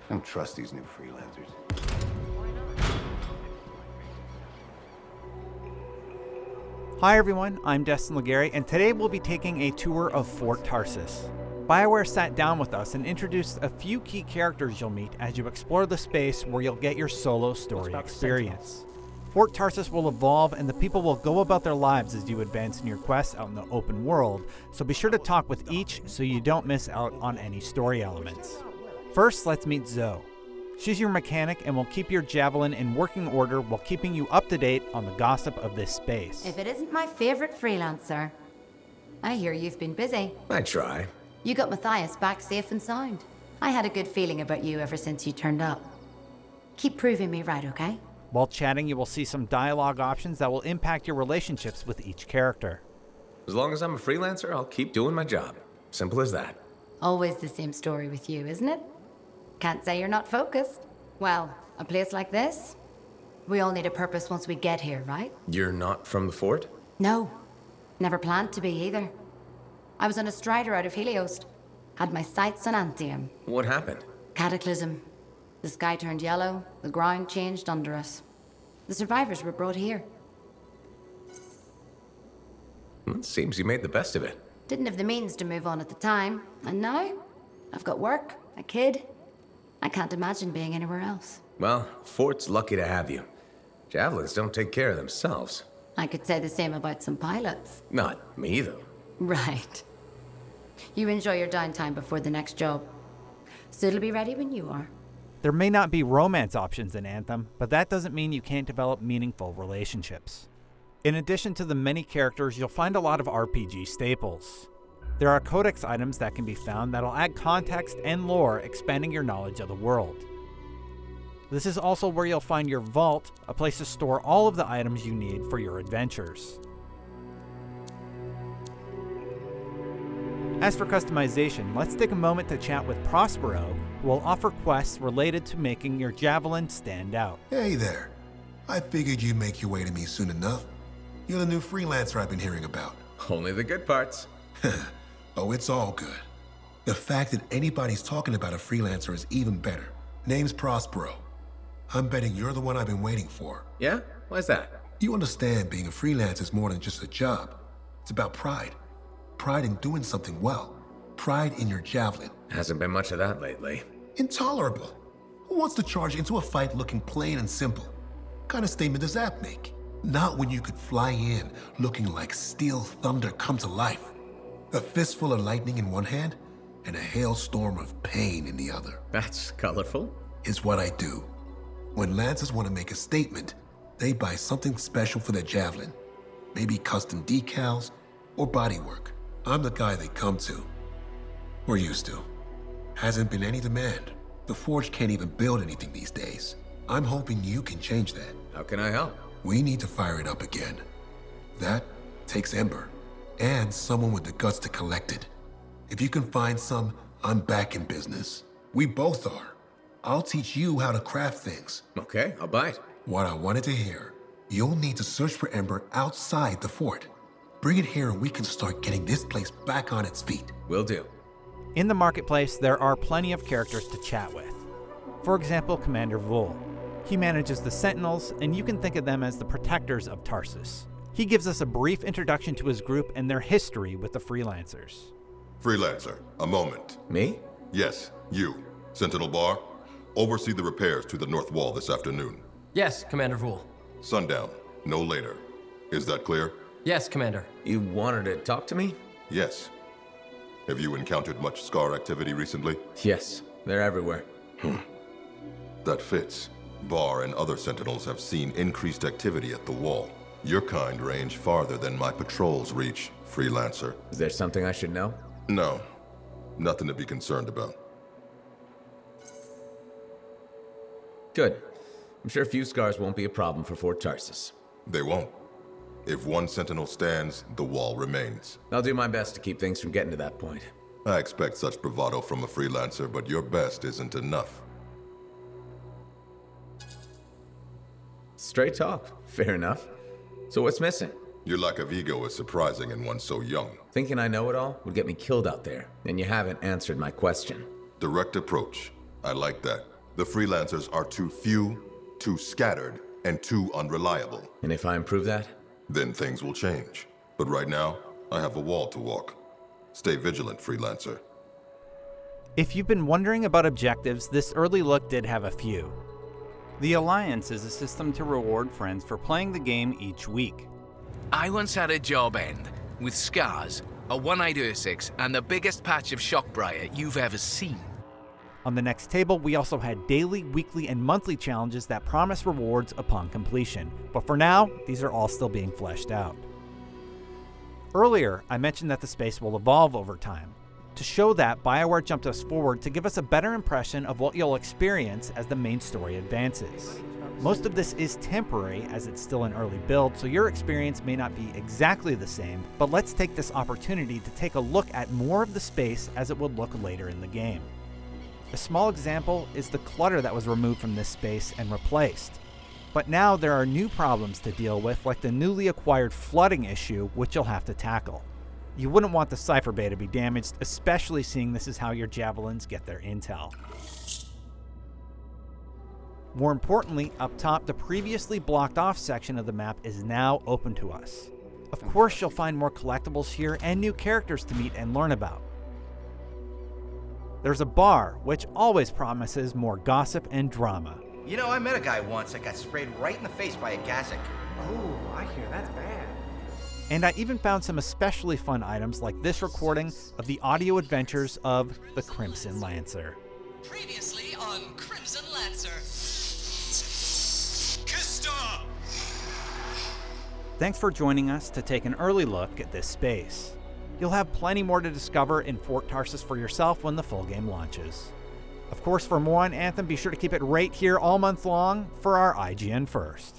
I don't trust these new freelancers. Hi everyone, I'm Destin Legary, and today we'll be taking a tour of Fort Tarsis. BioWare sat down with us and introduced a few key characters you'll meet as you explore the space where you'll get your solo story experience. Fort Tarsis will evolve and the people will go about their lives as you advance in your quests out in the open world, so be sure to talk with each so you don't miss out on any story elements. First, let's meet Zoe. She's your mechanic and will keep your Javelin in working order while keeping you up to date on the gossip of this space. If it isn't my favorite freelancer. I hear you've been busy. I try. You got Matthias back safe and sound. I had a good feeling about you ever since you turned up. Keep proving me right, okay? While chatting, you will see some dialogue options that will impact your relationships with each character. As long as I'm a freelancer, I'll keep doing my job. Simple as that. Always the same story with you, isn't it? Can't say you're not focused. Well, a place like this, we all need a purpose once we get here, right? You're not from the fort? No. Never planned to be either. I was on a strider out of Helios. Had my sights on Anthem. What happened? Cataclysm. The sky turned yellow, the ground changed under us. The survivors were brought here. Well, it seems you made the best of it. Didn't have the means to move on at the time, and now I've got work, a kid. I can't imagine being anywhere else. Well, Fort's lucky to have you. Javelins don't take care of themselves. I could say the same about some pilots. Not me, though. Right. You enjoy your downtime before the next job. So it'll be ready when you are. There may not be romance options in Anthem, but that doesn't mean you can't develop meaningful relationships. In addition to the many characters, you'll find a lot of RPG staples. There are codex items that can be found that'll add context and lore, expanding your knowledge of the world. This is also where you'll find your vault, a place to store all of the items you need for your adventures. As for customization, let's take a moment to chat with Prospero, who will offer quests related to making your Javelin stand out. Hey there. I figured you'd make your way to me soon enough. You're the new freelancer I've been hearing about. Only the good parts. Oh, it's all good. The fact that anybody's talking about a freelancer is even better. Name's Prospero. I'm betting you're the one I've been waiting for. Yeah? Why's that? You understand being a freelancer is more than just a job. It's about pride. Pride in doing something well. Pride in your Javelin. Hasn't been much of that lately. Intolerable. Who wants to charge into a fight looking plain and simple? What kind of statement does that make? Not when you could fly in looking like steel thunder come to life. A fistful of lightning in one hand and a hailstorm of pain in the other. That's colorful. Is what I do. When Lancers want to make a statement, they buy something special for their Javelin. Maybe custom decals or bodywork. I'm the guy they come to. Or used to. Hasn't been any demand. The Forge can't even build anything these days. I'm hoping you can change that. How can I help? We need to fire it up again. That takes Ember. And someone with the guts to collect it. If you can find some, I'm back in business. We both are. I'll teach you how to craft things. Okay, I'll bite. What I wanted to hear, you'll need to search for Ember outside the fort. Bring it here and we can start getting this place back on its feet. Will do. In the marketplace, there are plenty of characters to chat with. For example, Commander Vul. He manages the Sentinels, and you can think of them as the protectors of Tarsis. He gives us a brief introduction to his group and their history with the freelancers. Freelancer, a moment. Me? Yes, you. Sentinel Bar, oversee the repairs to the north wall this afternoon. Yes, Commander Vul. Sundown, no later. Is that clear? Yes, Commander. You wanted to talk to me? Yes. Have you encountered much Scar activity recently? Yes, they're everywhere. That fits. Bar and other Sentinels have seen increased activity at the wall. Your kind range farther than my patrols reach, Freelancer. Is there something I should know? No, nothing to be concerned about. Good. I'm sure a few scars won't be a problem for Fort Tarsis. They won't. If one Sentinel stands, the wall remains. I'll do my best to keep things from getting to that point. I expect such bravado from a freelancer, but your best isn't enough. Straight talk. Fair enough. So what's missing? Your lack of ego is surprising in one so young. Thinking I know it all would get me killed out there, and you haven't answered my question. Direct approach. I like that. The freelancers are too few, too scattered, and too unreliable. And if I improve that? Then things will change. But right now, I have a wall to walk. Stay vigilant, freelancer. If you've been wondering about objectives, this early look did have a few. The Alliance is a system to reward friends for playing the game each week. I once had a job end with scars, a one-eyed Ursix, and the biggest patch of shockbriar you've ever seen. On the next table, we also had daily, weekly, and monthly challenges that promise rewards upon completion. But for now, these are all still being fleshed out. Earlier, I mentioned that the space will evolve over time. To show that, BioWare jumped us forward to give us a better impression of what you'll experience as the main story advances. Most of this is temporary as it's still an early build, so your experience may not be exactly the same, but let's take this opportunity to take a look at more of the space as it would look later in the game. A small example is the clutter that was removed from this space and replaced. But now there are new problems to deal with, like the newly acquired flooding issue, which you'll have to tackle. You wouldn't want the Cypher Bay to be damaged, especially seeing this is how your Javelins get their intel. More importantly, up top, the previously blocked off section of the map is now open to us. Of course, you'll find more collectibles here and new characters to meet and learn about. There's a bar, which always promises more gossip and drama. You know, I met a guy once that got sprayed right in the face by a Gasic. Oh, I hear that's bad. And I even found some especially fun items like this recording of the audio adventures of the Crimson Lancer. Previously on Crimson Lancer. Kista! Thanks for joining us to take an early look at this space. You'll have plenty more to discover in Fort Tarsis for yourself when the full game launches. Of course, for more on Anthem, be sure to keep it right here all month long for our IGN First.